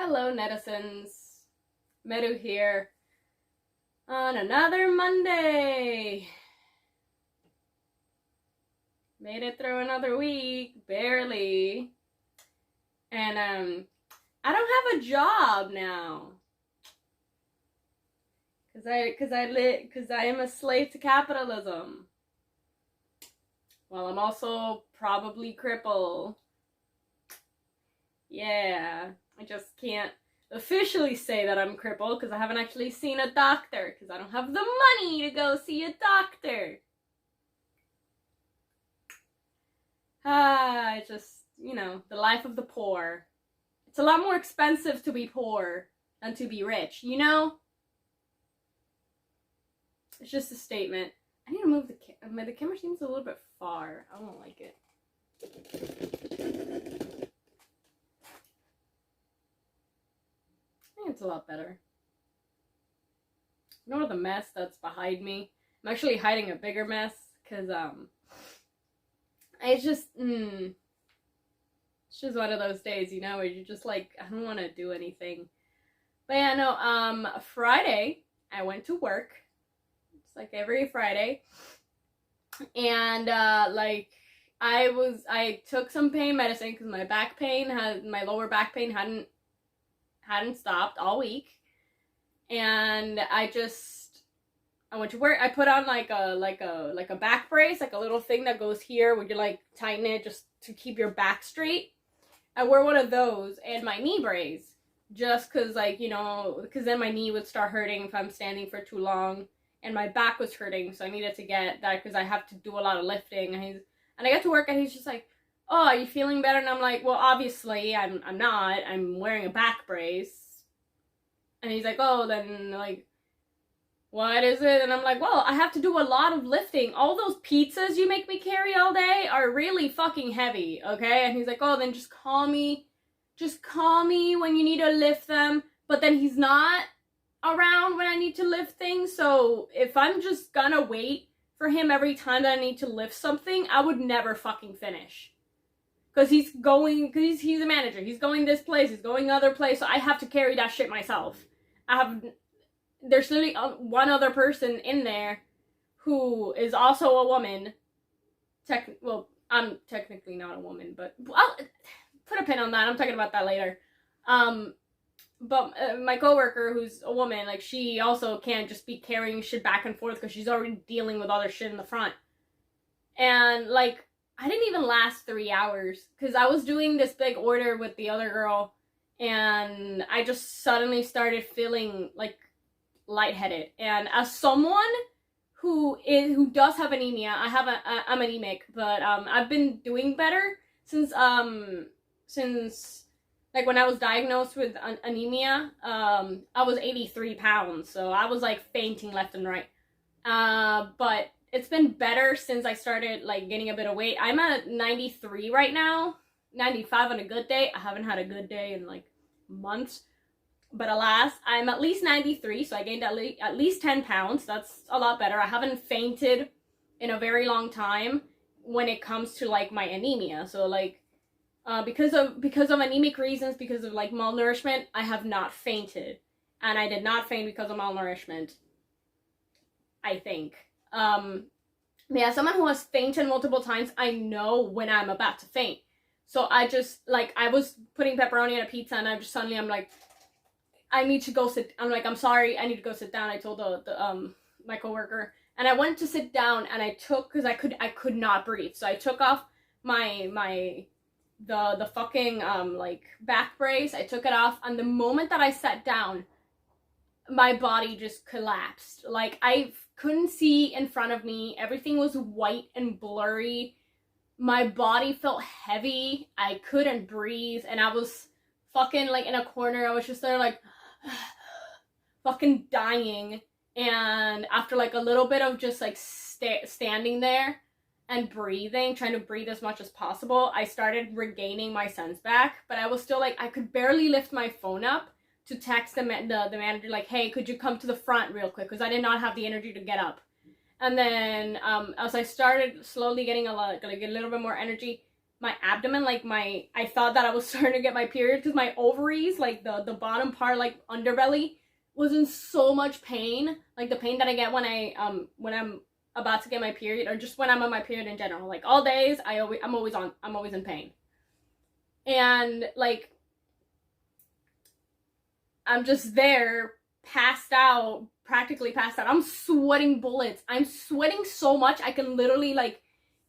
Hello, netizens. Meru here on another Monday. Made it through another week, barely. And I don't have a job now. Cause I am a slave to capitalism. Well, I'm also probably crippled. Yeah, I just can't officially say that I'm crippled because I haven't actually seen a doctor because I don't have the money to go see a doctor. It's just, the life of the poor. It's a lot more expensive to be poor than to be rich, It's just a statement. I need to move the camera seems a little bit far. I don't like it. I think it's a lot better. Ignore the mess that's behind me. I'm actually hiding a bigger mess because it's just one of those days, where you're just like, I don't want to do anything. But yeah, no, Friday I went to work. It's like every Friday. And I took some pain medicine because my lower back pain hadn't stopped all week. And I went to work. I put on like a back brace, like a little thing that goes here where you like tighten it just to keep your back straight. I wore one of those and my knee brace just because because then my knee would start hurting if I'm standing for too long and my back was hurting, so I needed to get that because I have to do a lot of lifting. And I got to work and he's just like, "Oh, are you feeling better?" And I'm like, "Well, obviously I'm not. I'm wearing a back brace." And he's like, "Oh, then like, what is it?" And I'm like, "Well, I have to do a lot of lifting. All those pizzas you make me carry all day are really fucking heavy, okay?" And he's like, "Oh, then just call me when you need to lift them." But then he's not around when I need to lift things, so if I'm just gonna wait for him every time that I need to lift something, I would never fucking finish. Because he's a manager. He's going this place, he's going other place, so I have to carry that shit myself. There's literally one other person in there who is also a woman. I'm technically not a woman, but I'll put a pin on that. I'm talking about that later. But my coworker, who's a woman, like, she also can't just be carrying shit back and forth because she's already dealing with other shit in the front. And, like, I didn't even last 3 hours because I was doing this big order with the other girl and I just suddenly started feeling, like, lightheaded. And as someone who does have anemia, I'm anemic, but I've been doing better since like when I was diagnosed with anemia. I was 83 pounds, so I was like fainting left and right. But it's been better since I started like gaining a bit of weight. I'm at 93 right now, 95 on a good day. I haven't had a good day in like months. But alas, I'm at least 93, so I gained at least 10 pounds. That's a lot better. I haven't fainted in a very long time when it comes to like my anemia. So like, because of anemic reasons, because of like malnourishment, I have not fainted. And I did not faint because of malnourishment, I think. Yeah, someone who has fainted multiple times, I know when I'm about to faint. So I just, like, I was putting pepperoni on a pizza and I'm like, I need to go sit. I'm like, I'm sorry, I need to go sit down. I told my coworker, and I went to sit down, and I took, because I could not breathe, so I took off the fucking like back brace. I took it off, and the moment that I sat down, my body just collapsed. Like, I couldn't see in front of me. Everything was white and blurry. My body felt heavy. I couldn't breathe, and I was fucking like in a corner. I was just there like fucking dying. And after like a little bit of just like standing there and breathing, trying to breathe as much as possible, I started regaining my sense back. But I was still like, I could barely lift my phone up to text the manager like, "Hey, could you come to the front real quick?" Because I did not have the energy to get up. And then as I started slowly getting a little bit more energy, my abdomen, like I thought that I was starting to get my period because my ovaries, like the bottom part, like underbelly, was in so much pain. Like the pain that I get when I'm about to get my period, or just when I'm on my period in general. Like all days, I'm always in pain. And like I'm just there, passed out, practically passed out. I'm sweating bullets. I'm sweating so much I can literally, like,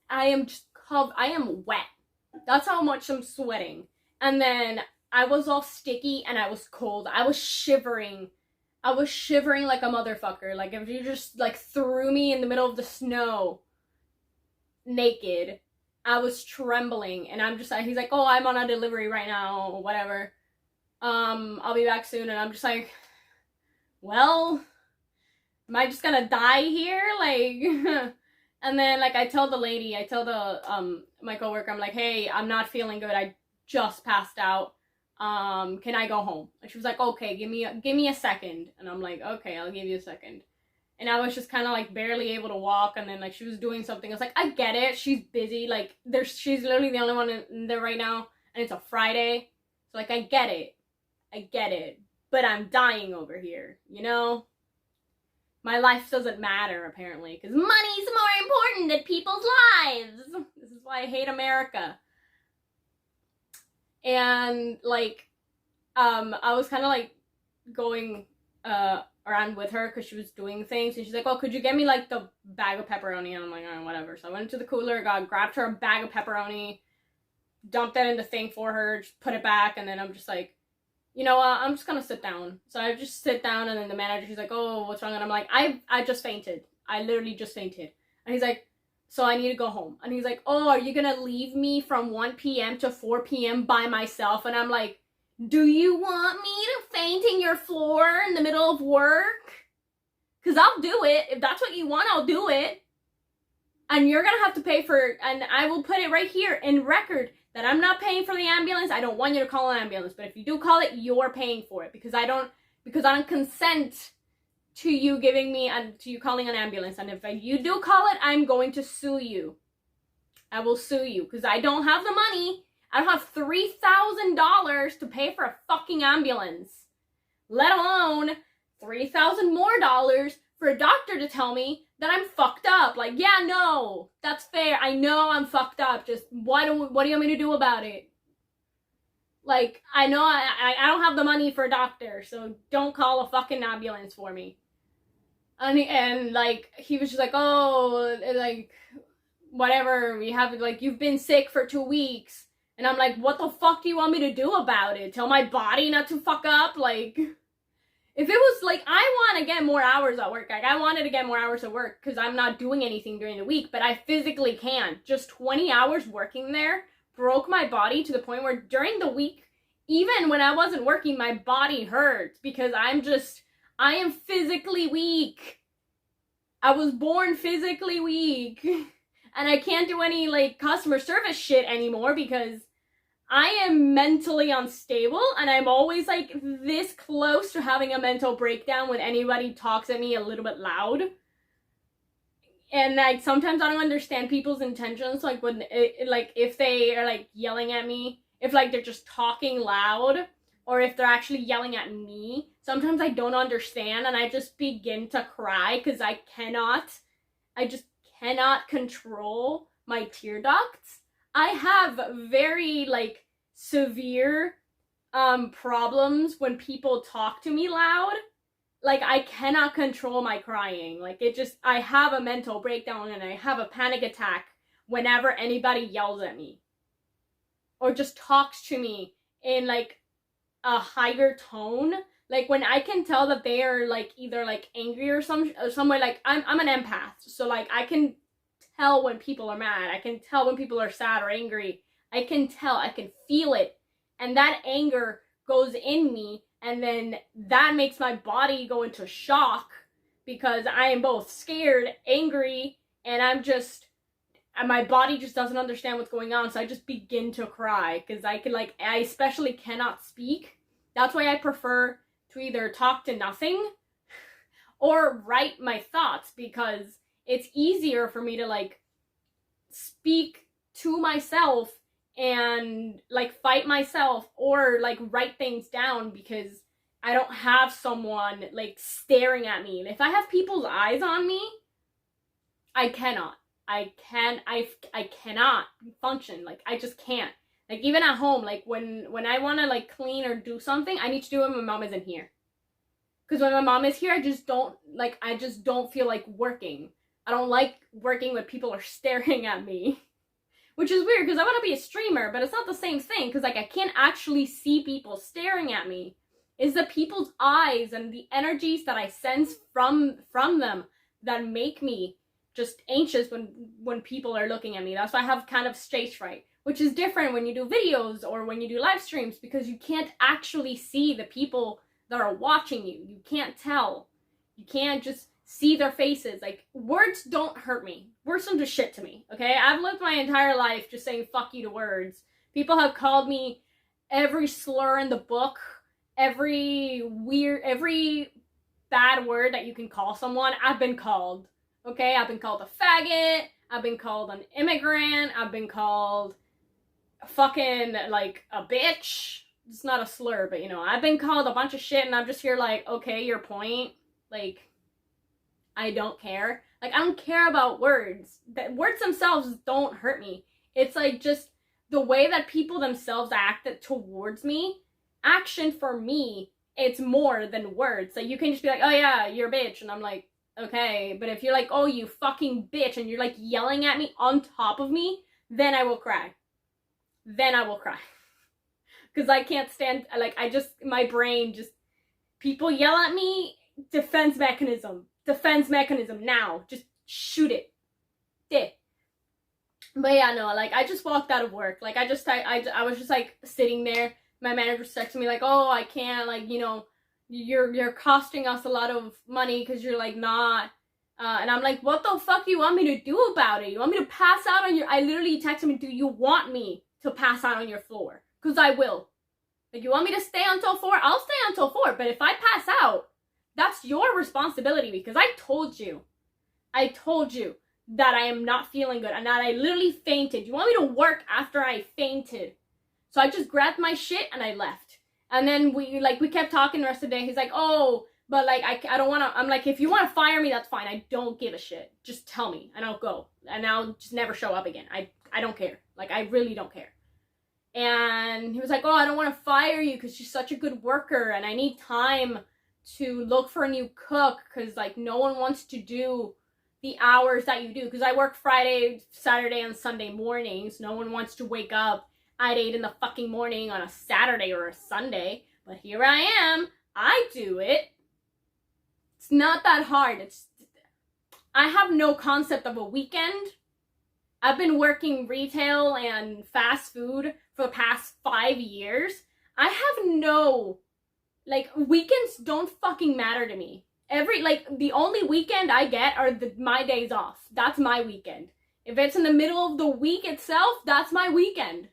I am wet. That's how much I'm sweating. And then I was all sticky and I was cold. I was shivering. I was shivering like a motherfucker. Like if you just like threw me in the middle of the snow naked, I was trembling. And I'm just like, he's like, oh, I'm on a delivery right now, or whatever. I'll be back soon. And I'm just like, well, am I just gonna die here? Like, and then like I tell the my coworker, I'm like, hey, I'm not feeling good. I just passed out. Can I go home? And she was like, okay, give me a second. And I'm like, okay, I'll give you a second. And I was just kind of like barely able to walk. And then like she was doing something. I was like, I get it. She's busy. Like she's literally the only one in there right now. And it's a Friday. So like, I get it. But I'm dying over here, you know? My life doesn't matter, apparently, because money's more important than people's lives. This is why I hate America. And, like, I was kind of, like, going around with her because she was doing things. And she's like, oh, could you get me, like, the bag of pepperoni? And I'm like, oh, whatever. So I went to the cooler, grabbed her a bag of pepperoni, dumped that in the thing for her, just put it back, and then I'm just like, you know what, I'm just gonna sit down. So I just sit down, and then the manager, she's like, oh, what's wrong? And I'm like, I just fainted. I literally just fainted. And he's like, so I need to go home. And he's like, oh, are you gonna leave me from 1 p.m. to 4 p.m. by myself? And I'm like, do you want me to faint in your floor in the middle of work? Because I'll do it. If that's what you want, I'll do it. And you're gonna have to pay for, and I will put it right here in record, that I'm not paying for the ambulance. I don't want you to call an ambulance, but if you do call it, you're paying for it, because I don't consent to you to you calling an ambulance. And if you do call it, I'm going to sue you. I will sue you, because I don't have the money. I don't have $3,000 to pay for a fucking ambulance, let alone $3,000 more for a doctor to tell me that I'm fucked up. Like, yeah, no, that's fair. I know I'm fucked up. Just what do you want me to do about it? Like, I know I don't have the money for a doctor, so don't call a fucking ambulance for me. And like, he was just like, oh, like, whatever, we have, like, you've been sick for 2 weeks. And I'm like, what the fuck do you want me to do about it? Tell my body not to fuck up? Like, if it was, like, I want to get more hours at work. Like, I wanted to get more hours at work because I'm not doing anything during the week, but I physically can't. Just 20 hours working there broke my body to the point where during the week, even when I wasn't working, my body hurt because I am physically weak. I was born physically weak. And I can't do any, like, customer service shit anymore because I am mentally unstable, and I'm always, like, this close to having a mental breakdown when anybody talks at me a little bit loud. And, like, sometimes I don't understand people's intentions, like, when, if they are, like, yelling at me, if, like, they're just talking loud, or if they're actually yelling at me. Sometimes I don't understand, and I just begin to cry, because I just cannot control my tear ducts. I have very, like, severe problems when people talk to me loud. Like, I cannot control my crying. Like, I have a mental breakdown and I have a panic attack whenever anybody yells at me or just talks to me in, like, a higher tone. Like, when I can tell that they are, like, either, like, angry or some way. Like, I'm an empath, so, like, I can tell when people are mad. I can tell when people are sad or angry. I can tell. I can feel it. And that anger goes in me, and then that makes my body go into shock because I am both scared, angry, and my body just doesn't understand what's going on, so I just begin to cry because I especially cannot speak. That's why I prefer to either talk to nothing or write my thoughts, because it's easier for me to, like, speak to myself and like fight myself or like write things down because I don't have someone like staring at me. If I have people's eyes on me, I cannot. I cannot function. Like I just can't. Like even at home, like when I want to like clean or do something, I need to do it when my mom isn't here. Because when my mom is here, I just don't feel like working. I don't like working when people are staring at me. Which is weird because I want to be a streamer, but it's not the same thing because like I can't actually see people staring at me. It's the people's eyes and the energies that I sense from them that make me just anxious when people are looking at me. That's why I have kind of stage fright, which is different when you do videos or when you do live streams because you can't actually see the people that are watching you. You can't tell. You can't just see their faces. Like, words don't hurt me. Words don't do shit to me, okay? I've lived my entire life just saying fuck you to words. People have called me every slur in the book, every bad word that you can call someone, I've been called, okay? I've been called a faggot, I've been called an immigrant, I've been called fucking, like, a bitch. It's not a slur, but, you know, I've been called a bunch of shit, and I'm just here like, okay, your point, like, I don't care. Like, I don't care about words. Words themselves don't hurt me. It's like just the way that people themselves acted towards me. Action for me, it's more than words. Like, you can just be like, oh yeah, you're a bitch. And I'm like, okay. But if you're like, oh, you fucking bitch, and you're like yelling at me on top of me, then I will cry. Then I will cry. Because I can't stand, like, my brain just, people yell at me, defense mechanism now. Just shoot it. But yeah, no, like, I just walked out of work. Like, I was just, like, sitting there. My manager texted me, like, oh, I can't, like, you know, you're costing us a lot of money because you're, like, not. And I'm like, what the fuck do you want me to do about it? You want me to pass out on your, I literally texted him, do you want me to pass out on your floor? Because I will. Like, you want me to stay until 4? I'll stay until 4. But if I pass out, that's your responsibility because I told you that I am not feeling good and that I literally fainted. You want me to work after I fainted? So I just grabbed my shit and I left. And then we kept talking the rest of the day. He's like, oh, but like, I don't want to, I'm like, if you want to fire me, that's fine. I don't give a shit. Just tell me and I'll go. And I'll just never show up again. I don't care. Like, I really don't care. And he was like, oh, I don't want to fire you because you're such a good worker and I need time to look for a new cook because, like, no one wants to do the hours that you do because I work Friday, Saturday, and Sunday mornings. No one wants to wake up at 8 in the fucking morning on a Saturday or a Sunday. But here I am. I do it. It's not that hard. I have no concept of a weekend. I've been working retail and fast food for the past 5 years. I have no, like, weekends don't fucking matter to me. The only weekend I get are my days off. That's my weekend. If it's in the middle of the week itself, that's my weekend.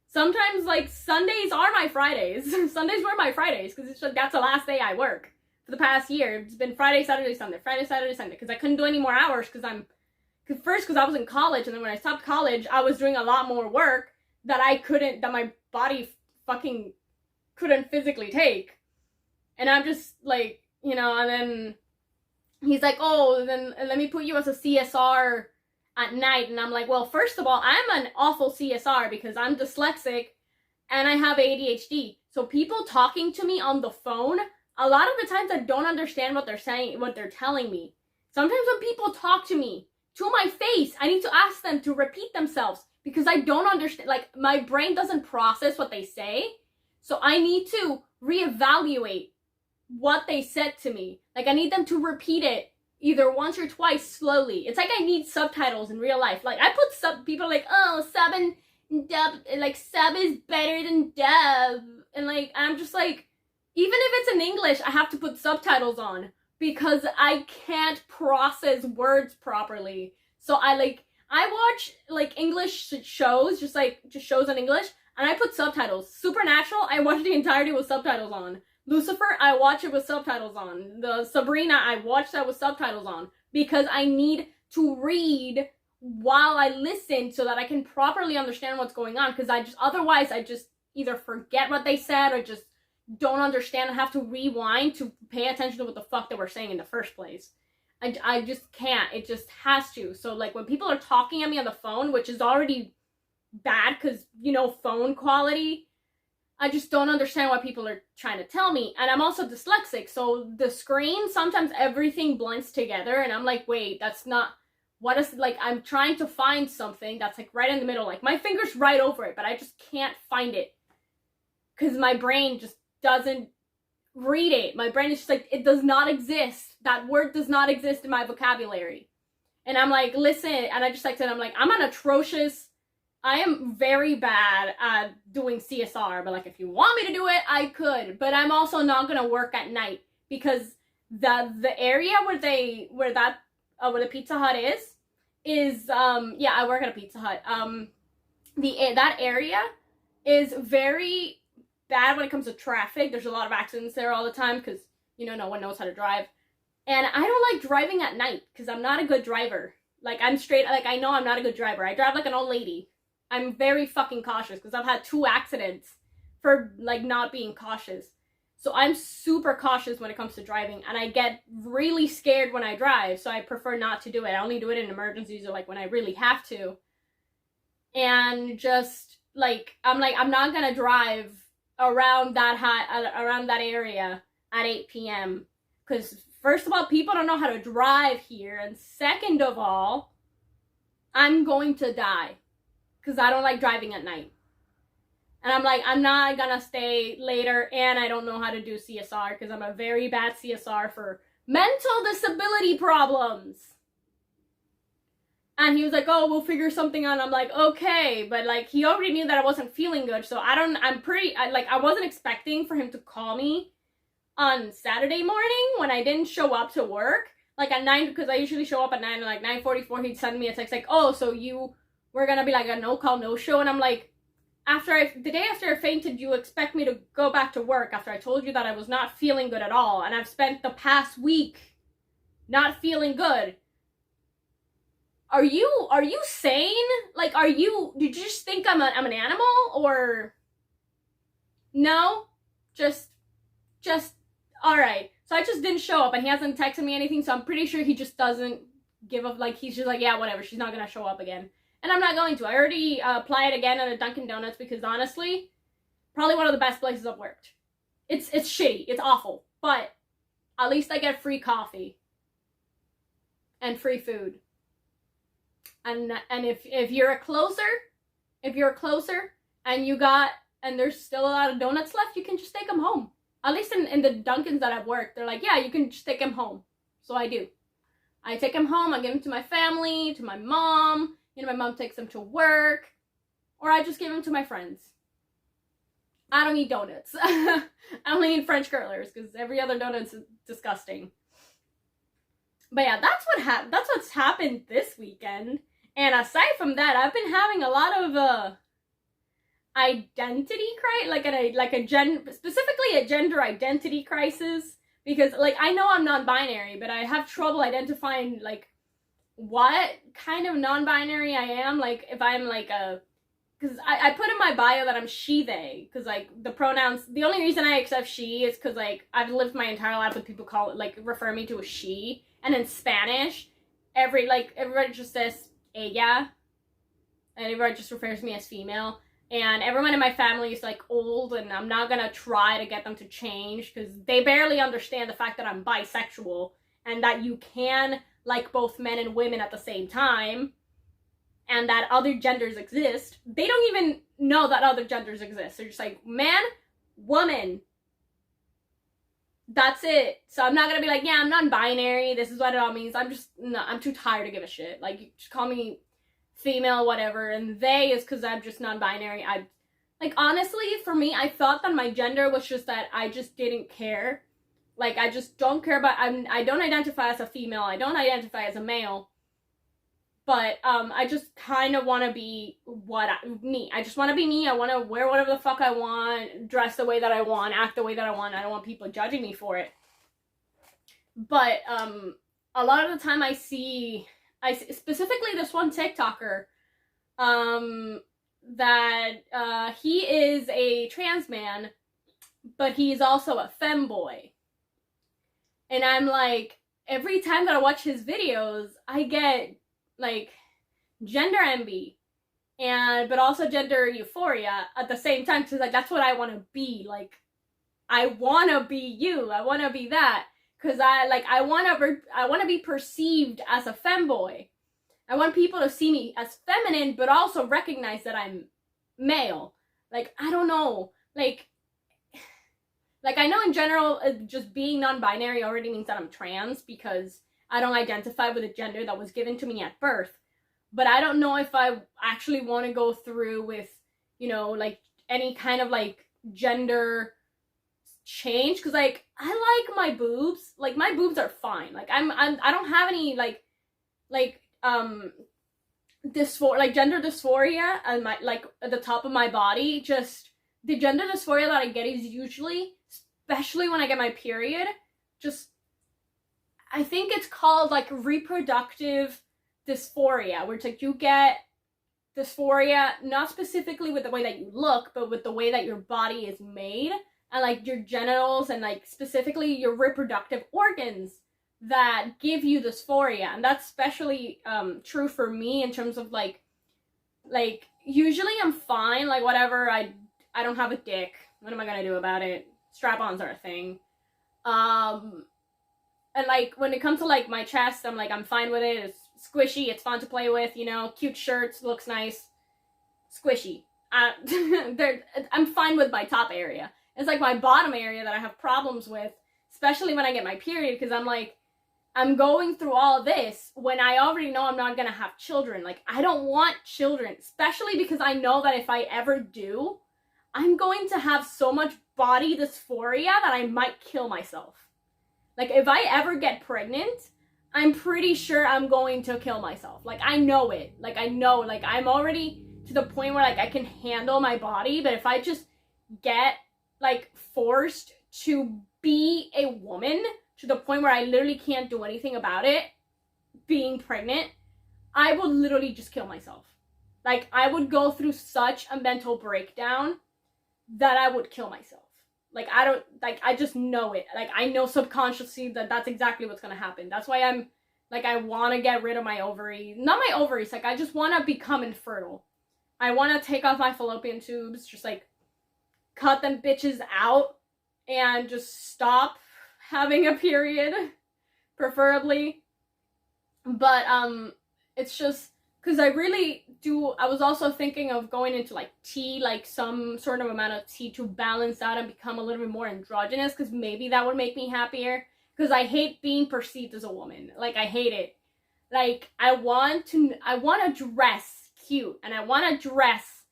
Sometimes, like, Sundays are my Fridays. Sundays were my Fridays, because it's like, that's the last day I work. For the past year, it's been Friday, Saturday, Sunday. Friday, Saturday, Sunday. Because I couldn't do any more hours, because I was in college, and then when I stopped college, I was doing a lot more work that my body fucking couldn't physically take. And I'm just, like, you know, and then he's like, oh, then let me put you as a CSR at night. And I'm like, well, first of all, I'm an awful CSR because I'm dyslexic and I have ADHD. So people talking to me on the phone, a lot of the times I don't understand what they're saying, what they're telling me. Sometimes when people talk to me, to my face, I need to ask them to repeat themselves because I don't understand, like, my brain doesn't process what they say. So I need to reevaluate what they said to me. Like, I need them to repeat it either once or twice slowly. It's like I need subtitles in real life. Like, I put people like, oh, sub and dub, like, sub is better than dub. And, like, I'm just like, even if it's in English, I have to put subtitles on because I can't process words properly. So I watch, like, English shows, just shows in English, and I put subtitles. Supernatural, I watch the entirety with subtitles on. Lucifer, I watch it with subtitles on. The Sabrina, I watch that with subtitles on. Because I need to read while I listen so that I can properly understand what's going on, because otherwise I just either forget what they said or just don't understand and have to rewind to pay attention to what the fuck they were saying in the first place. I just can't. It just has to. So, like, when people are talking at me on the phone, which is already bad because, you know, phone quality, I just don't understand what people are trying to tell me. And I'm also dyslexic, so the screen, sometimes everything blends together, and I'm like, wait, that's not... What is, like, I'm trying to find something that's, like, right in the middle. Like, my finger's right over it, but I just can't find it. Because my brain just doesn't read it. My brain is just like, it does not exist. That word does not exist in my vocabulary. And I'm like, listen, and I just like said, I'm like, I am very bad at doing CSR, but like, if you want me to do it, I could. But I'm also not gonna work at night, because the area where the Pizza Hut is yeah, I work at a Pizza Hut. That area is very bad when it comes to traffic. There's a lot of accidents there all the time because, you know, no one knows how to drive. And I don't like driving at night because I'm not a good driver. Like, I know I'm not a good driver. I drive like an old lady. I'm very fucking cautious because I've had 2 accidents for, like, not being cautious. So I'm super cautious when it comes to driving, and I get really scared when I drive, so I prefer not to do it. I only do it in emergencies or, like, when I really have to. And just, like, I'm not gonna drive around that area at 8 p.m. Because, first of all, people don't know how to drive here, and second of all, I'm going to die. Because I don't like driving at night. And I'm like, I'm not gonna stay later, and I don't know how to do CSR because I'm a very bad CSR for mental disability problems. And he was like, oh, we'll figure something out. I'm like, okay, but like, he already knew that I wasn't feeling good, so I wasn't expecting for him to call me on Saturday morning when I didn't show up to work. Like at 9, because I usually show up at 9, and like 9:44, he'd send me a text like, oh, so we're gonna be like a no-call, no-show, and I'm like, the day after I fainted, you expect me to go back to work after I told you that I was not feeling good at all, and I've spent the past week not feeling good. Are you sane? Like, did you just think I'm an animal, or no? Just, alright. So I just didn't show up, and he hasn't texted me anything, so I'm pretty sure he just doesn't give up, like, he's just like, yeah, whatever, she's not gonna show up again. And I'm not going to. I already applied again at a Dunkin' Donuts because, honestly, probably one of the best places I've worked. It's shitty. It's awful. But at least I get free coffee. And free food. And if you're a closer, and there's still a lot of donuts left, you can just take them home. At least in the Dunkins that I've worked, they're like, yeah, you can just take them home. So I do. I take them home, I give them to my family, to my mom. You know, my mom takes them to work, or I just give them to my friends. I don't eat donuts. I only eat French curlers because every other donut's disgusting. But yeah, that's what's happened this weekend. And aside from that, I've been having a lot of identity crisis, specifically a gender identity crisis, because like I know I'm non-binary, but I have trouble identifying like what kind of non-binary I am. Like, if I'm like because I put in my bio that I'm she, they, because like the pronouns, the only reason I accept she is because like I've lived my entire life with people refer me to as she, and in Spanish, everybody just says ella, and everybody just refers to me as female, and everyone in my family is like old, and I'm not gonna try to get them to change because they barely understand the fact that I'm bisexual and that you can like both men and women at the same time, and that other genders exist. They don't even know that other genders exist. They're just like, man, woman. That's it. So I'm not gonna be like, yeah, I'm non-binary, this is what it all means. I'm too tired to give a shit. Like, you just call me female, whatever, and they is because I'm just non-binary. Honestly, for me, I thought that my gender was just that I just didn't care. Like, I just don't care about, I don't identify as a female, I don't identify as a male, but, I just kind of want to be me. I just want to be me. I want to wear whatever the fuck I want, dress the way that I want, act the way that I want. I don't want people judging me for it. But, a lot of the time I see, specifically this one TikToker, that he is a trans man, but he's also a femboy. And I'm like, every time that I watch his videos, I get like gender envy but also gender euphoria at the same time, because like that's what I want to be. Like, I want to be you. I want to be that, because I want to be perceived as a femboy. I want people to see me as feminine, but also recognize that I'm male. Like, I don't know. Like I know in general, just being non-binary already means that I'm trans, because I don't identify with a gender that was given to me at birth. But I don't know if I actually want to go through with, you know, like any kind of like gender change, because like I like my boobs. Like, my boobs are fine. Like, I don't have any like gender dysphoria and my like at the top of my body. Just the gender dysphoria that I get is usually, especially when I get my period, just, I think it's called like reproductive dysphoria, where it's like you get dysphoria not specifically with the way that you look, but with the way that your body is made, and like your genitals and like specifically your reproductive organs that give you dysphoria. And that's especially true for me in terms of like usually I'm fine, like whatever, I don't have a dick, what am I gonna do about it? Strap-ons are a thing. And like when it comes to like my chest, I'm fine with it. It's squishy, it's fun to play with, you know, cute shirts, looks nice, squishy. I'm fine with my top area. It's like my bottom area that I have problems with, especially when I get my period, because I'm going through all this when I already know I'm not gonna have children. Like, I don't want children, especially because I know that if I ever do, I'm going to have so much body dysphoria that I might kill myself. Like, if I ever get pregnant, I'm pretty sure I'm going to kill myself. Like, I know it. Like, I know, like, I'm already to the point where, like, I can handle my body, but if I just get, like, forced to be a woman to the point where I literally can't do anything about it, being pregnant, I would literally just kill myself. Like, I would go through such a mental breakdown that I would kill myself. Like, I just know it. Like, I know subconsciously that that's exactly what's gonna happen. That's why I'm, like, I want to get rid of my ovaries. Not my ovaries, like, I just want to become infertile. I want to take off my fallopian tubes, just, like, cut them bitches out, and just stop having a period, preferably. But, it's just, because I really do, I was also thinking of going into, like, tea, like, some sort of amount of tea to balance out and become a little bit more androgynous, because maybe that would make me happier, because I hate being perceived as a woman. Like, I hate it. Like, I want to dress cute, and I want to dress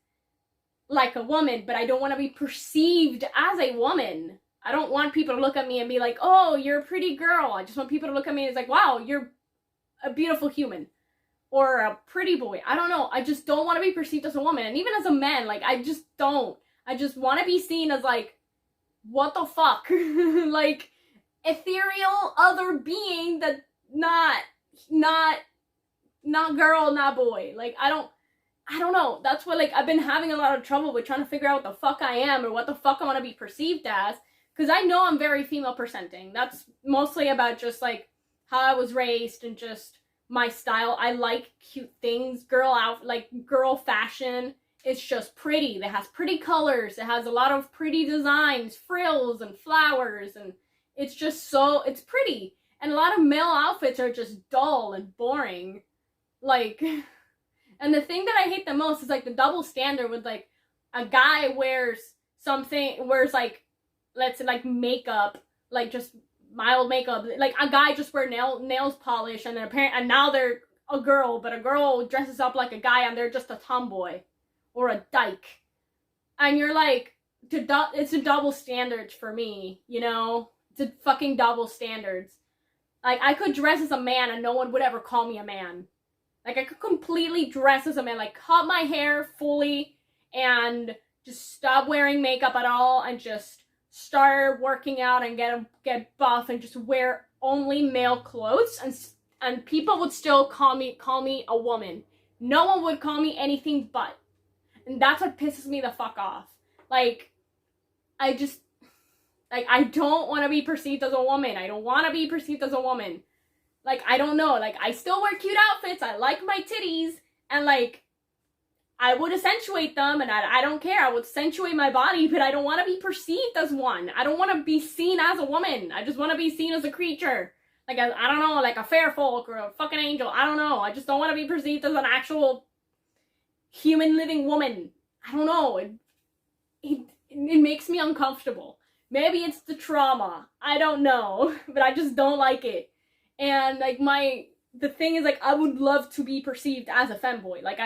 like a woman, but I don't want to be perceived as a woman. I don't want people to look at me and be like, oh, you're a pretty girl. I just want people to look at me and it's like, wow, you're a beautiful human. Or a pretty boy. I don't know. I just don't want to be perceived as a woman. And even as a man, like, I just don't. I just want to be seen as, like, what the fuck? Like, ethereal other being that not girl, not boy. Like, I don't know. That's what, like, I've been having a lot of trouble with trying to figure out what the fuck I am or what the fuck I want to be perceived as. Because I know I'm very female presenting. That's mostly about just, like, how I was raised and just my style. I like cute things, girl fashion. It's just pretty. It has pretty colors. It has a lot of pretty designs, frills and flowers, and it's just so, it's pretty. And a lot of male outfits are just dull and boring. Like, and the thing that I hate the most is, like, the double standard with, like, a guy wears, like, let's say, like, makeup, like, just mild makeup, like a guy just wear nails polished, and and now they're a girl, but a girl dresses up like a guy and they're just a tomboy or a dyke, and you're like, it's a double standards for me, you know? It's a fucking double standards. Like, I could dress as a man and no one would ever call me a man. Like, I could completely dress as a man, like, cut my hair fully and just stop wearing makeup at all and just start working out and get buff and just wear only male clothes and people would still call me a woman. No one would call me anything but. And that's what pisses me the fuck off. Like, I don't want to be perceived as a woman. I don't want to be perceived as a woman. Like, I don't know. Like, I still wear cute outfits. I like my titties. And, like, I would accentuate them, and I don't care. I would accentuate my body, but I don't want to be perceived as one. I don't want to be seen as a woman. I just want to be seen as a creature. Like, I don't know, like a fair folk or a fucking angel. I don't know. I just don't want to be perceived as an actual human living woman. I don't know. It makes me uncomfortable. Maybe it's the trauma. I don't know. But I just don't like it. And, like, the thing is, like, I would love to be perceived as a femboy. Like,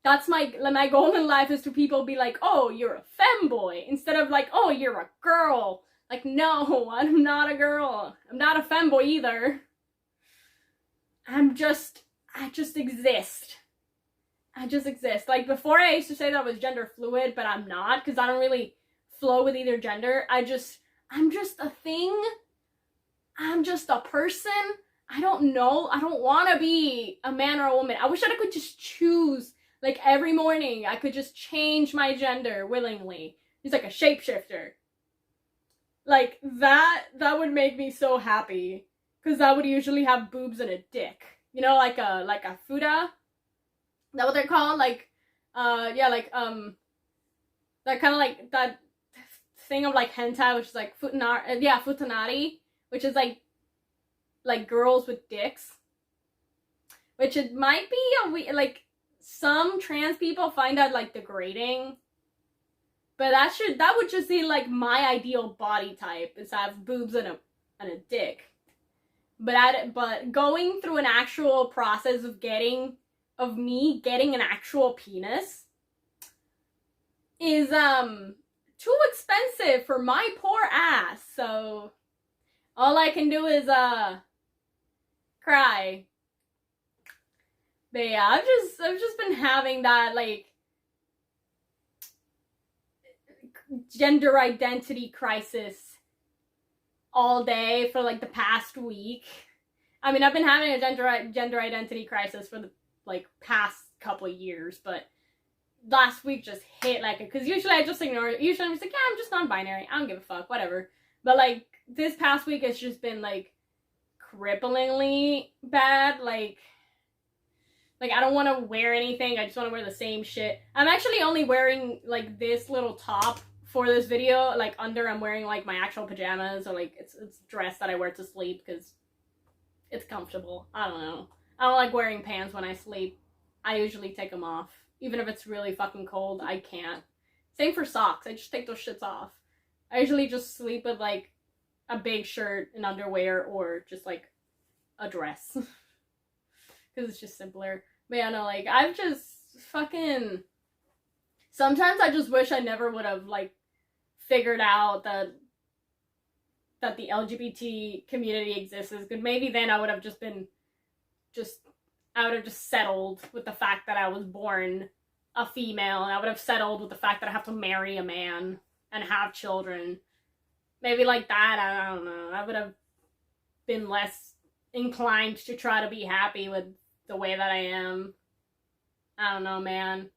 that's my goal in life, is to people be like, oh, you're a femboy, instead of like, oh, you're a girl. Like, no, I'm not a girl. I'm not a femboy either. I just exist. I just exist. Like, before I used to say that I was gender fluid, but I'm not, because I don't really flow with either gender. I'm just a thing. I'm just a person. I don't know. I don't want to be a man or a woman. I wish that I could just choose. Like, every morning, I could just change my gender willingly. It's like a shapeshifter. Like, that would make me so happy. Because I would usually have boobs and a dick. You know, like a fuda? Is that what they're called? Like, yeah, like, that kind of like, that thing of, like, hentai, which is, like, futanari, which is, like, girls with dicks. Which it might be like, some trans people find that, like, degrading. But that would just be, like, my ideal body type, is to have boobs and a dick. But going through an actual process of me getting an actual penis is, too expensive for my poor ass. So, all I can do is, cry. But yeah, I've just been having that, like, gender identity crisis all day for, like, the past week. I mean, I've been having a gender identity crisis for the, like, past couple of years, but last week just hit, like, because usually I just ignore it. Usually I'm just like, yeah, I'm just non-binary. I don't give a fuck, whatever. But, like, this past week it's just been, like, cripplingly bad, like, I don't want to wear anything. I just want to wear the same shit. I'm actually only wearing, like, this little top for this video. Like, under I'm wearing, like, my actual pajamas, or, like, it's dress that I wear to sleep because it's comfortable. I don't know. I don't like wearing pants when I sleep. I usually take them off. Even if it's really fucking cold, I can't. Same for socks. I just take those shits off. I usually just sleep with, like, a big shirt and underwear, or just, like, a dress. Because it's just simpler. But yeah, no, like, I've just fucking... Sometimes I just wish I never would have, like, figured out that the LGBT community exists. Because maybe then I would have just been... I would have just settled with the fact that I was born a female. And I would have settled with the fact that I have to marry a man and have children. Maybe like that, I don't know. I would have been less inclined to try to be happy with the way that I am. I don't know, man.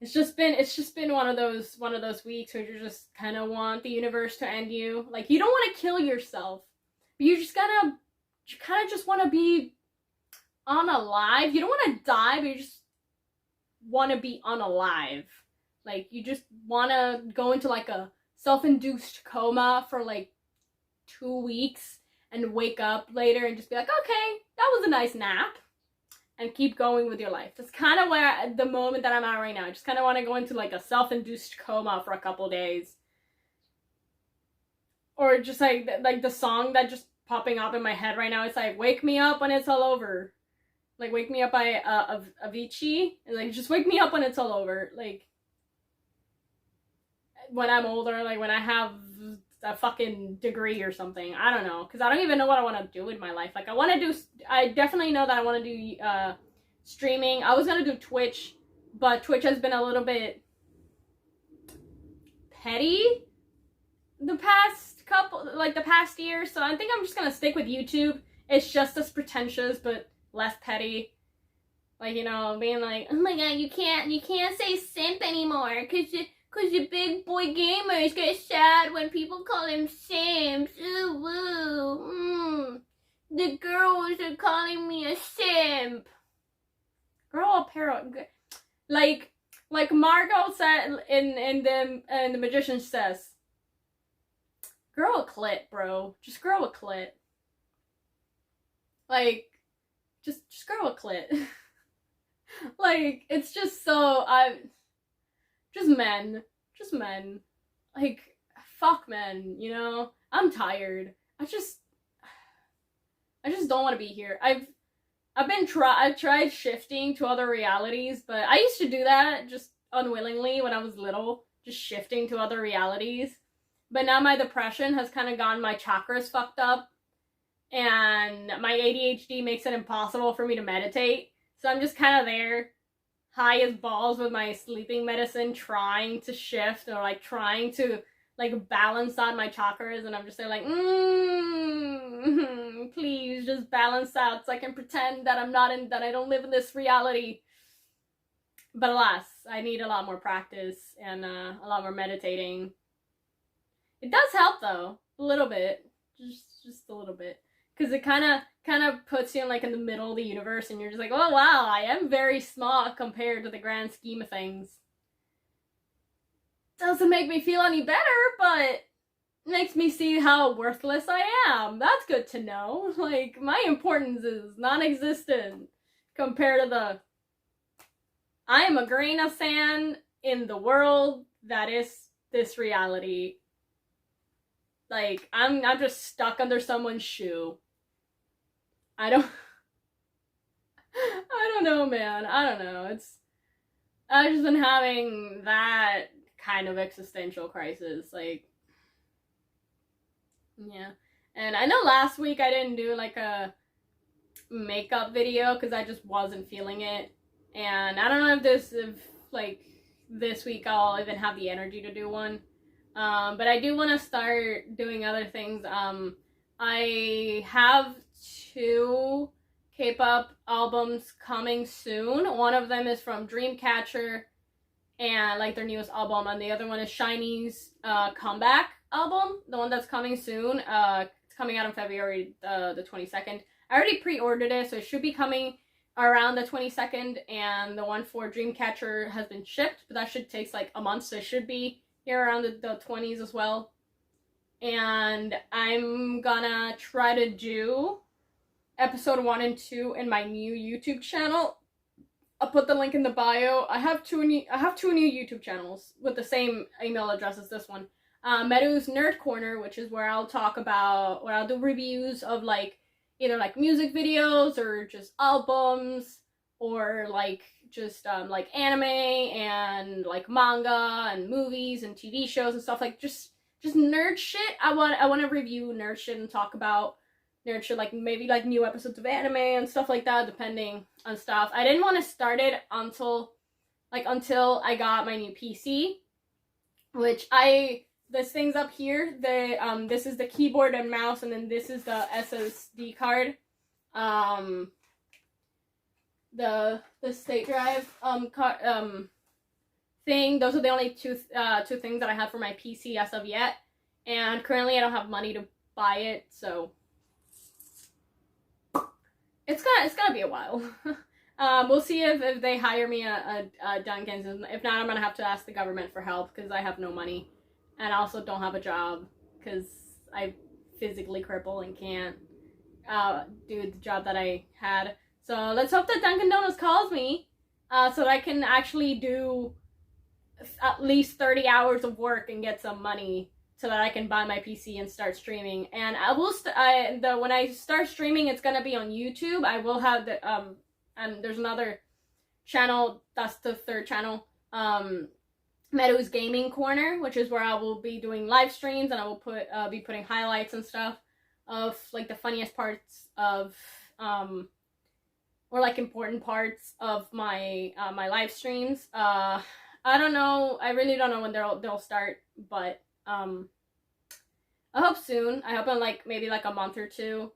It's just been one of those weeks where you just kind of want the universe to end you. Like, you don't want to kill yourself, but you kind of just want to be unalive. You don't want to die, but you just want to be unalive. Like, you just want to go into, like, a self-induced coma for, like, 2 weeks and wake up later and just be like, okay, that was a nice nap, and keep going with your life. That's kind of where, the moment that I'm at right now. I just kind of want to go into, like, a self-induced coma for a couple days. Or just, like the song that just popping up in my head right now, it's like, wake me up when it's all over. Like, Wake Me Up by Avicii. And, like, just wake me up when it's all over. Like, when I'm older, like, when I have a fucking degree or something. I don't know, because I don't even know what I want to do with my life. Like, I definitely know that I want to do streaming. I was going to do Twitch, but Twitch has been a little bit petty the past year, so I think I'm just going to stick with YouTube it's just as pretentious but less petty. Like, you know, being like, oh my god, you can't say simp anymore, cause the big boy gamers get sad when people call him simps. Ooh, woo. The girls are calling me a simp. Grow up, Harold. Like Margot said in the Magician says, grow a clit, bro. Just grow a clit. Like, just grow a clit. Like, it's just so, just men. Like, fuck men, you know? I'm tired. I just don't want to be here. I've tried shifting to other realities, but I used to do that just unwillingly when I was little, just shifting to other realities. But now my depression has kind of gotten my chakras fucked up, and my ADHD makes it impossible for me to meditate. So I'm just kind of there, high as balls with my sleeping medicine, trying to shift or like trying to like balance out my chakras, and I'm just there like, please just balance out so I can pretend that that I don't live in this reality. But alas, I need a lot more practice and a lot more meditating. It does help though, a little bit, just a little bit, because it kind of puts you in like in the middle of the universe, and you're just like, oh wow, I am very small compared to the grand scheme of things. Doesn't make me feel any better, but makes me see how worthless I am. That's good to know. Like, my importance is non-existent compared to the I am a grain of sand in the world that is this reality. Like, I'm just stuck under someone's shoe. I don't know, man. I don't know. I've just been having that kind of existential crisis. Like, yeah. And I know last week I didn't do like a makeup video because I just wasn't feeling it. And I don't know if this week I'll even have the energy to do one. But I do want to start doing other things. I have 2 K-pop albums coming soon. One of them is from Dreamcatcher and like their newest album, and the other one is SHINee's comeback album, the one that's coming soon. It's coming out on February the 22nd. I already pre-ordered it, so it should be coming around the 22nd, and the one for Dreamcatcher has been shipped, but that should take like a month, so it should be here around the 20s as well. And I'm gonna try to do episode 1 and 2 in my new YouTube channel. I'll put the link in the bio. I have two new YouTube channels with the same email address as this one. Meru's Nerd Corner, which is where I'll do reviews of like either like music videos or just albums, or like just like anime and like manga and movies and TV shows and stuff, like just nerd shit. I want to review nerd shit and talk about nerd shit, like maybe like new episodes of anime and stuff like that, depending on stuff. I didn't want to start it until I got my new PC, which this thing's up here. This is the keyboard and mouse, and then this is the SSD card. The state drive thing. Those are the only two things that I have for my PC as of yet, and currently I don't have money to buy it, so it's gonna be a while. We'll see if they hire me a Dunkin's. If not, I'm gonna have to ask the government for help because I have no money, and I also don't have a job because I physically cripple and can't do the job that I had. So let's hope that Dunkin' Donuts calls me so that I can actually do at least 30 hours of work and get some money so that I can buy my PC and start streaming. And I will when I start streaming, it's gonna be on YouTube. I will have the and there's another channel, that's the 3rd channel, Meru's Gaming Corner, which is where I will be doing live streams, and I will be putting highlights and stuff of like the funniest parts of or like important parts of my my live streams. I don't know. I really don't know when they'll start, but I hope soon. I hope in like maybe like a month or 2.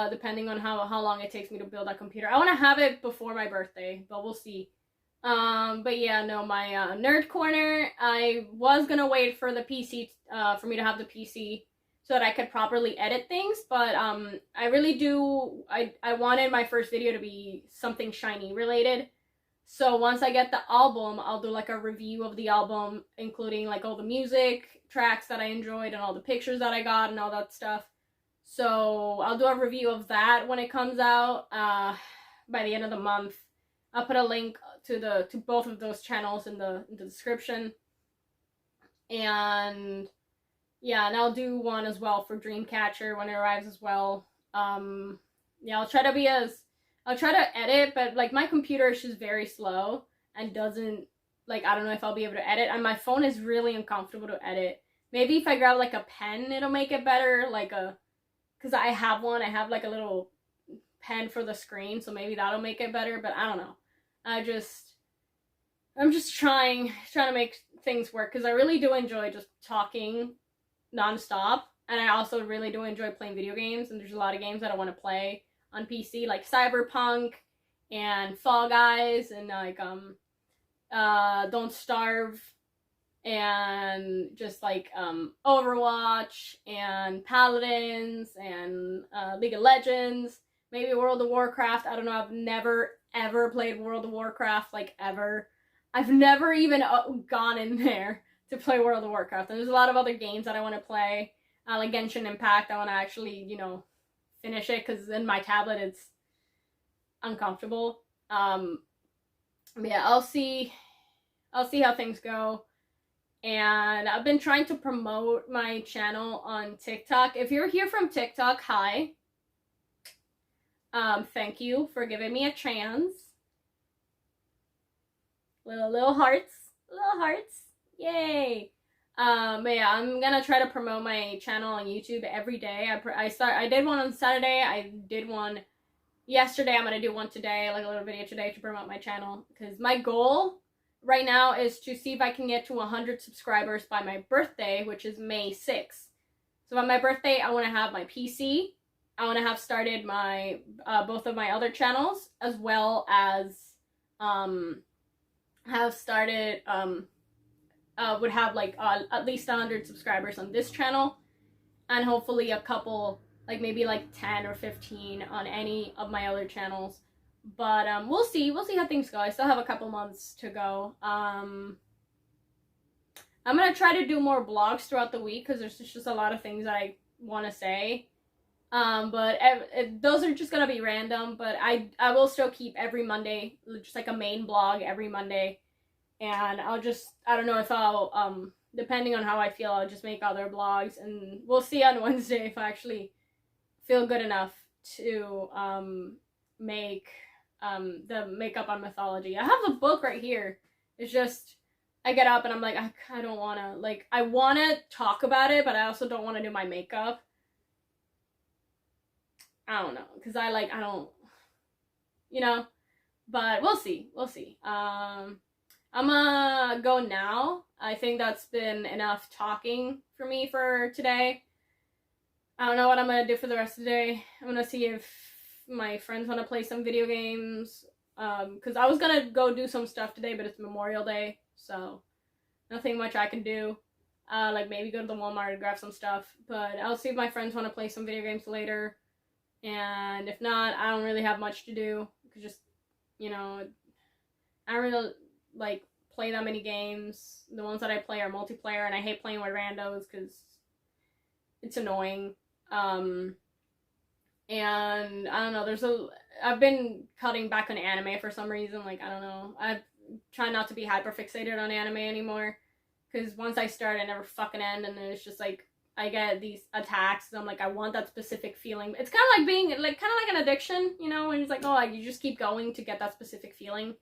depending on how long it takes me to build that computer. I want to have it before my birthday, but we'll see. But yeah, no, my nerd corner, I was gonna wait for the PC, for me to have the PC so that I could properly edit things, but I really do, I wanted my first video to be something shiny related. So once I get the album, I'll do like a review of the album, including like all the music tracks that I enjoyed and all the pictures that I got and all that stuff. So I'll do a review of that when it comes out by the end of the month. I'll put a link to both of those channels in the description. And yeah, and I'll do one as well for Dreamcatcher when it arrives as well. Yeah, I'll try to edit, but like my computer is just very slow and doesn't, like, I don't know if I'll be able to edit, and my phone is really uncomfortable to edit. Maybe if I grab like a pen, it'll make it better, like because I have like a little pen for the screen, so maybe that'll make it better, but I don't know. I'm just trying to make things work, because I really do enjoy just talking nonstop, and I also really do enjoy playing video games, and there's a lot of games that I want to play on PC, like Cyberpunk and Fall Guys and like Don't Starve and just like Overwatch and Paladins and League of Legends, maybe World of Warcraft. I don't know, I've never ever played World of Warcraft, like ever. I've never even gone in there to play World of Warcraft, and there's a lot of other games that I want to play, like Genshin Impact. I want to actually, you know, finish it, because in my tablet it's uncomfortable. But yeah, I'll see how things go. And I've been trying to promote my channel on TikTok. If you're here from TikTok, hi. Thank you for giving me a chance. Little hearts, yay. But yeah, I'm gonna try to promote my channel on YouTube every day. I did one on Saturday. I did one yesterday. I'm gonna do one today, like a little video today, to promote my channel, because my goal right now is to see if I can get to 100 subscribers by my birthday, which is May 6th. So by my birthday, I want to have my PC. I want to have started my both of my other channels, as well as have started would have like at least 100 subscribers on this channel, and hopefully a couple, like maybe like 10 or 15 on any of my other channels. But we'll see how things go. I still have a couple months to go. I'm gonna try to do more vlogs throughout the week, because there's just a lot of things that I want to say. But those are just gonna be random, but I will still keep every Monday, just like a main vlog every Monday. And I don't know if I'll, depending on how I feel, I'll just make other vlogs, and we'll see on Wednesday if I actually feel good enough to, make, the makeup on mythology. I have the book right here. It's just, I get up and I'm like, I don't want to, like, I want to talk about it, but I also don't want to do my makeup. I don't know, because I don't, you know, but we'll see. I'm gonna go now. I think that's been enough talking for me for today. I don't know what I'm gonna do for the rest of the day. I'm gonna see if my friends want to play some video games, because I was gonna go do some stuff today, but it's Memorial Day, so nothing much I can do. Like maybe go to the Walmart and grab some stuff, but I'll see if my friends want to play some video games later. And if not, I don't really have much to do. Just, you know, I don't really like play that many games. The ones that I play are multiplayer, and I hate playing with randos because it's annoying. And I don't know, I've been cutting back on anime for some reason. Like, I don't know, I try not to be hyper fixated on anime anymore, because once I start, I never fucking end, and then it's just like, I get these attacks, and I'm like, I want that specific feeling. It's kind of like being, like, kind of like an addiction, you know, when it's like, oh, like, you just keep going to get that specific feeling,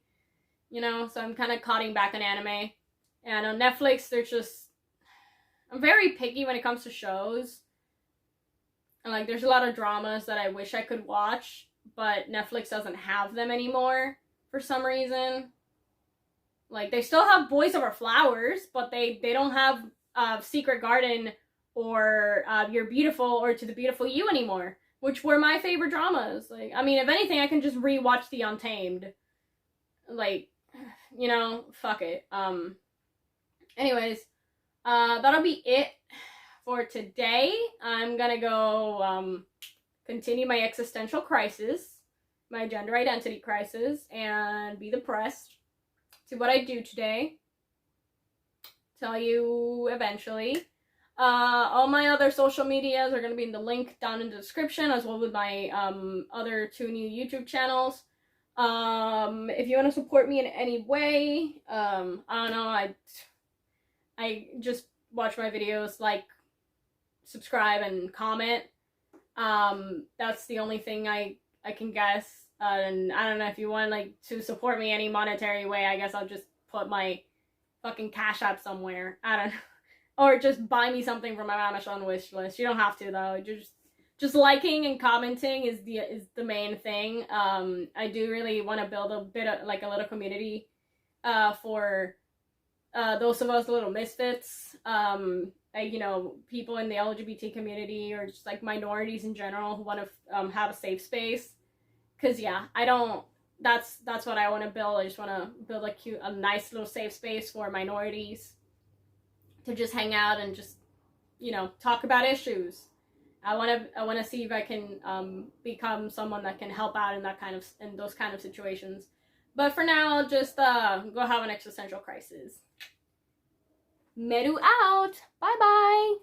you know. So I'm kind of cutting back on anime. And on Netflix, I'm very picky when it comes to shows. And, like, there's a lot of dramas that I wish I could watch, but Netflix doesn't have them anymore for some reason. Like, they still have Boys Over Flowers, but they don't have Secret Garden or You're Beautiful or To the Beautiful You anymore. which were my favorite dramas. Like, I mean, if anything, I can just rewatch The Untamed. Like, you know, fuck it. Anyways, that'll be it for today. I'm gonna go continue my existential crisis, my gender identity crisis, and be depressed. See what I do today. Tell you eventually. All my other social medias are going to be in the link down in the description, as well with my other 2 new YouTube channels. If you want to support me in any way, I don't know, I just watch my videos, like, subscribe, and comment. That's the only thing I can guess. And I don't know, if you want, like, to support me any monetary way, I guess I'll just put my fucking Cash App somewhere. I don't know. Or just buy me something from my Amazon wish list. You don't have to, though. Just liking and commenting is the main thing. I do really want to build a bit of, like, a little community for those of us little misfits. You know, people in the LGBT community, or just, like, minorities in general who want to have a safe space. Because, yeah, that's what I want to build. I just want to build a nice little safe space for minorities to just hang out and just, you know, talk about issues. I want to see if I can become someone that can help out in those kind of situations. But for now, I'll just go have an existential crisis. Meru out. Bye bye.